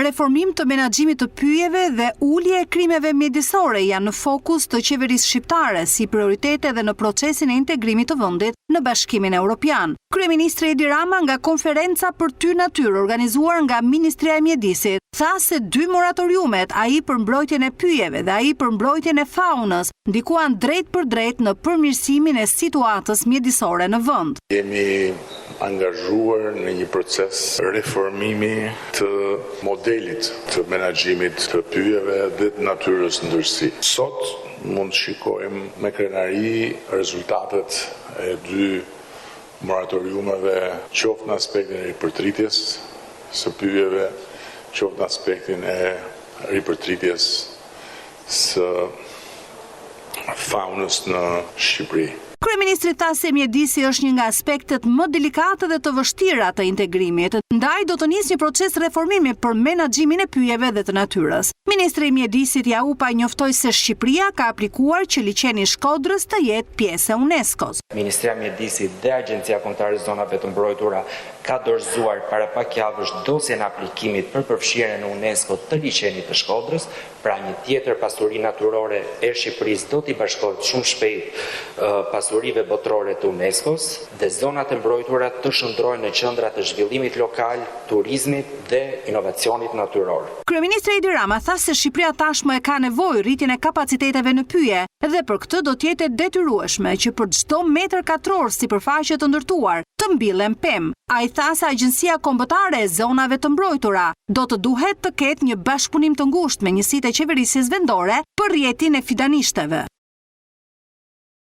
reformim të menaxhimit të pyjeve dhe ulje e krimeve mjedisore janë në fokus të qeverisë shqiptare si prioritete dhe në procesin e integrimit të vendit në Bashkimin Evropian. Kryeministri Edi Rama nga konferenca për ty natyrë organizuar nga Ministria e Mjedisit tha se dy moratoriumet, ai për mbrojtjen e pyjeve dhe ai për mbrojtjen e faunës, ndikuan drejt për drejt në përmirësimin e situatës mjedisore në vend. Jemi angazhuar në një proces reformimi të modelit të menaxhimit të pyjeve dhe të natyrës ndërsi. Sot mund të shikojmë me krenari rezultatet e dy moratoriumeve, qoftë në aspektin e ripërtritjes së pyjeve, qoftë në aspektin e ripërtritjes së faunës në Shqipëri. Kryeministri tha se mjedisi është një nga aspektet më delikate dhe të vështira të integrimit, ndaj do të nisë një proces reformimi për menaxhimin e pyjeve dhe të natyrës. Ministri i Mjedisit Jaupa njoftoi se Shqipëria ka aplikuar që liçeni i Shkodrës të jetë pjesë e UNESCO-s. Ministria e Mjedisit dhe Agjencia Kombëtare e Zonave të Mbrojtura ka dorëzuar para pak javësh dosjen e aplikimit për përfshirjen në UNESCO të liçenit të Shkodrës, pra një tjetër pasuri natyrore e Shqipërisë do t'i bashkohet shumë shpejt pasurive botërore të UNESCO-s dhe zonat e mbrojtura të shndrohen në qendra të zhvillimit lokal, turizmit dhe inovacionit natyror. Kryeministri Edi Rama tha se Shqipëria tashmë e ka nevojë rritjen e kapaciteteve në pyje dhe për këtë do të jetë e detyrueshme që për çdo metër katror sipërfaqe të ndërtuar të mbillen pemë. Ai tha se Agjencia Kombëtare e Zonave të Mbrojtura do të duhet të ketë një bashkëpunim të ngushtë me njësitë e qeverisjes vendore për rrjetin e fidanishteve.